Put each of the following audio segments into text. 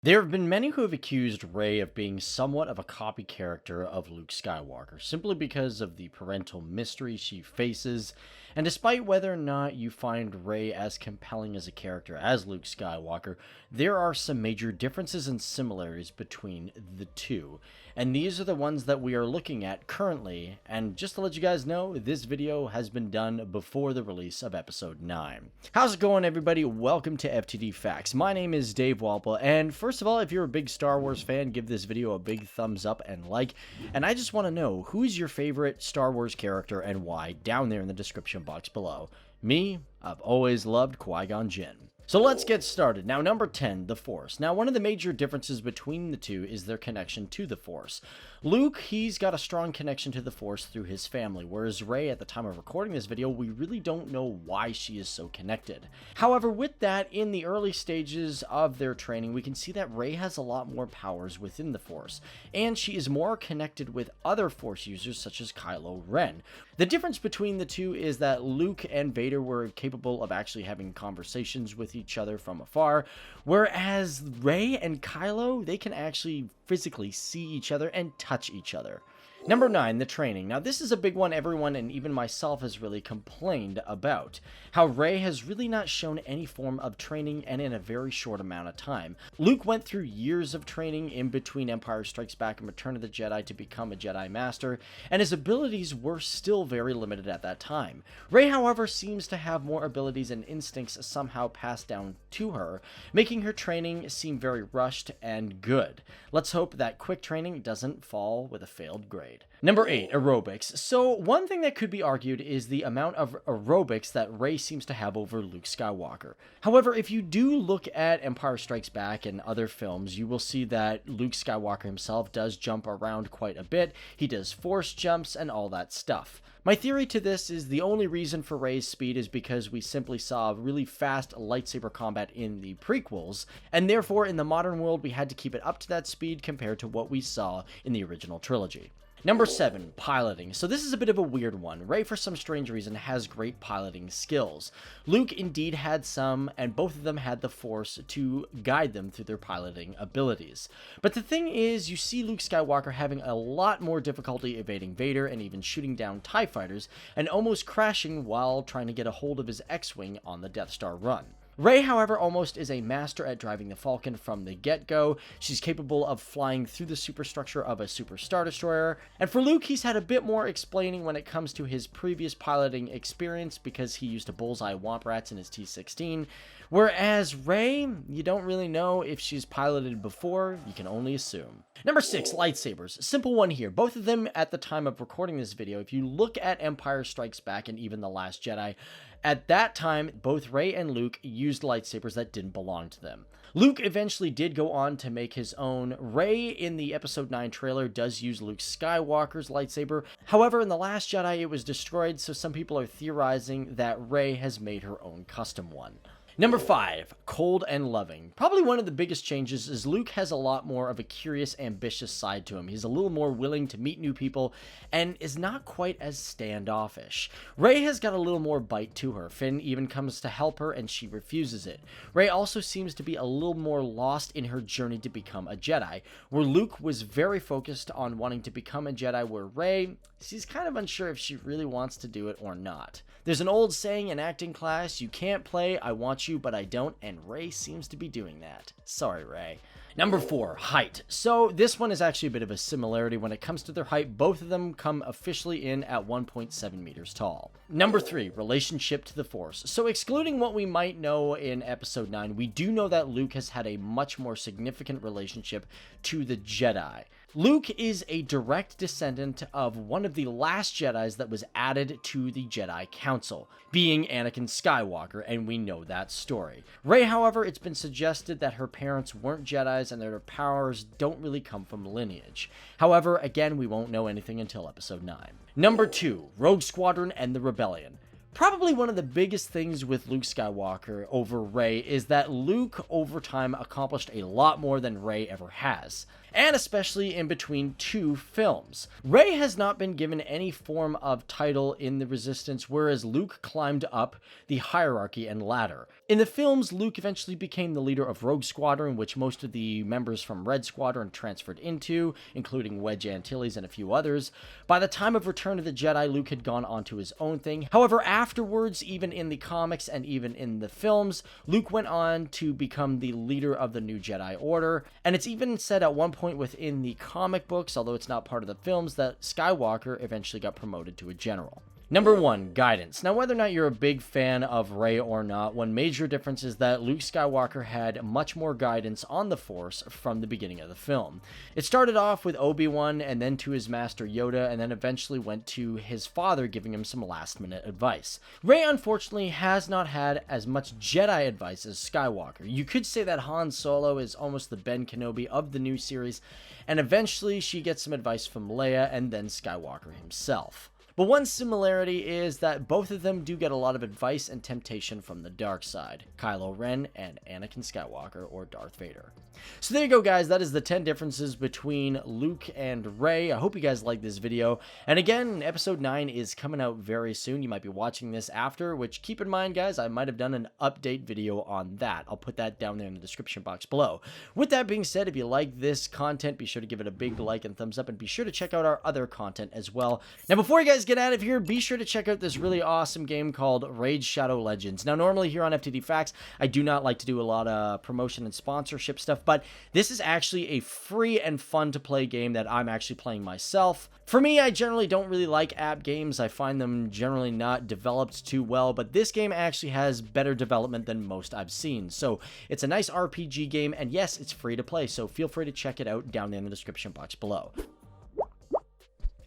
There have been many who have accused Rey of being somewhat of a copy character of Luke Skywalker, simply because of the parental mystery she faces, and despite whether or not you find Rey as compelling as a character as Luke Skywalker, there are some major differences and similarities between the two, and these are the ones that we are looking at currently, and just to let you guys know, this video has been done before the release of Episode 9. How's it going, everybody? Welcome to FTD Facts. My name is Dave Walpole, and first of all, if you're a big Star Wars fan, give this video a big thumbs up and like. And I just want to know, who's your favorite Star Wars character and why, down there in the description box below. Me, I've always loved Qui-Gon Jinn. So let's get started. Now, number 10, the Force. Now, one of the major differences between the two is their connection to the Force. Luke, he's got a strong connection to the Force through his family, whereas Rey, at the time of recording this video, we really don't know why she is so connected. However, with that, in the early stages of their training, we can see that Rey has a lot more powers within the Force, and she is more connected with other Force users such as Kylo Ren. The difference between the two is that Luke and Vader were capable of actually having conversations with each other from afar, whereas Rey and Kylo, they can actually physically see each other and touch each other. Number 9, the training. Now, this is a big one everyone, and even myself, has really complained about. How Rey has really not shown any form of training, and in a very short amount of time. Luke went through years of training in between Empire Strikes Back and Return of the Jedi to become a Jedi Master, and his abilities were still very limited at that time. Rey, however, seems to have more abilities and instincts somehow passed down to her, making her training seem very rushed and good. Let's hope that quick training doesn't fall with a failed grade. Number 8, aerobics. So one thing that could be argued is the amount of aerobics that Rey seems to have over Luke Skywalker. However, if you do look at Empire Strikes Back and other films, you will see that Luke Skywalker himself does jump around quite a bit. He does force jumps and all that stuff. My theory to this is the only reason for Rey's speed is because we simply saw really fast lightsaber combat in the prequels, and therefore in the modern world we had to keep it up to that speed compared to what we saw in the original trilogy. Number 7, piloting. So this is a bit of a weird one. Rey, for some strange reason, has great piloting skills. Luke indeed had some, and both of them had the Force to guide them through their piloting abilities. But the thing is, you see Luke Skywalker having a lot more difficulty evading Vader and even shooting down TIE fighters, and almost crashing while trying to get a hold of his X-Wing on the Death Star run. Rey, however, almost is a master at driving the Falcon from the get-go. She's capable of flying through the superstructure of a Super Star Destroyer. And for Luke, he's had a bit more explaining when it comes to his previous piloting experience because he used to bullseye Womp Rats in his T-16. Whereas Rey, you don't really know if she's piloted before, you can only assume. Number 6, lightsabers. Simple one here. Both of them at the time of recording this video, if you look at Empire Strikes Back and even The Last Jedi, at that time, both Rey and Luke used lightsabers that didn't belong to them. Luke eventually did go on to make his own. Rey, in the Episode 9 trailer, does use Luke Skywalker's lightsaber. However, in The Last Jedi, it was destroyed, so some people are theorizing that Rey has made her own custom one. Number 5, cold and loving. Probably one of the biggest changes is Luke has a lot more of a curious, ambitious side to him. He's a little more willing to meet new people and is not quite as standoffish. Rey has got a little more bite to her. Finn even comes to help her and she refuses it. Rey also seems to be a little more lost in her journey to become a Jedi, where Luke was very focused on wanting to become a Jedi, where Rey, she's kind of unsure if she really wants to do it or not. There's an old saying in acting class, you can't play I want you but I don't, and Rey seems to be doing that. Sorry, Rey. Number 4, height. So this one is actually a bit of a similarity when it comes to their height. Both of them come officially in at 1.7 meters tall. Number 3, relationship to the Force. So excluding what we might know in Episode 9, we do know that Luke has had a much more significant relationship to the Jedi. Luke is a direct descendant of one of the last Jedis that was added to the Jedi Council, being Anakin Skywalker, and we know that story. Rey, however, it's been suggested that her parents weren't Jedis and that her powers don't really come from lineage. However, again, we won't know anything until Episode 9. Number 2, Rogue Squadron and the Rebellion. Probably one of the biggest things with Luke Skywalker over Rey is that Luke over time accomplished a lot more than Rey ever has, and especially in between two films. Rey has not been given any form of title in the Resistance, whereas Luke climbed up the hierarchy and ladder. In the films, Luke eventually became the leader of Rogue Squadron, which most of the members from Red Squadron transferred into, including Wedge Antilles and a few others. By the time of Return of the Jedi, Luke had gone on to his own thing. However, afterwards, even in the comics and even in the films, Luke went on to become the leader of the New Jedi Order, and it's even said at one point within the comic books, although it's not part of the films, that Skywalker eventually got promoted to a general. Number 1, guidance. Now, whether or not you're a big fan of Rey or not, one major difference is that Luke Skywalker had much more guidance on the Force from the beginning of the film. It started off with Obi-Wan, and then to his master Yoda, and then eventually went to his father giving him some last-minute advice. Rey, unfortunately, has not had as much Jedi advice as Skywalker. You could say that Han Solo is almost the Ben Kenobi of the new series, and eventually she gets some advice from Leia and then Skywalker himself. But one similarity is that both of them do get a lot of advice and temptation from the dark side. Kylo Ren and Anakin Skywalker, or Darth Vader. So there you go, guys. That is the 10 differences between Luke and Rey. I hope you guys liked this video. And again, episode 9 is coming out very soon. You might be watching this after, which keep in mind, guys, I might have done an update video on that. I'll put that down there in the description box below. With that being said, if you like this content, be sure to give it a big like and thumbs up, and be sure to check out our other content as well. Now, before you guys get out of here, be sure to check out this really awesome game called Raid Shadow Legends. Now, normally here on FTD Facts, I do not like to do a lot of promotion and sponsorship stuff, but this is actually a free and fun to play game that I'm actually playing myself. For me, I generally don't really like app games. I find them generally not developed too well, but this game actually has better development than most I've seen. So it's a nice RPG game, and yes, it's free to play, so feel free to check it out down in the description box below.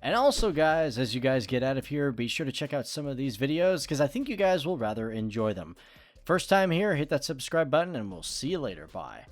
And also, guys, as you guys get out of here, be sure to check out some of these videos, because I think you guys will rather enjoy them. First time here, hit that subscribe button, and we'll see you later. Bye.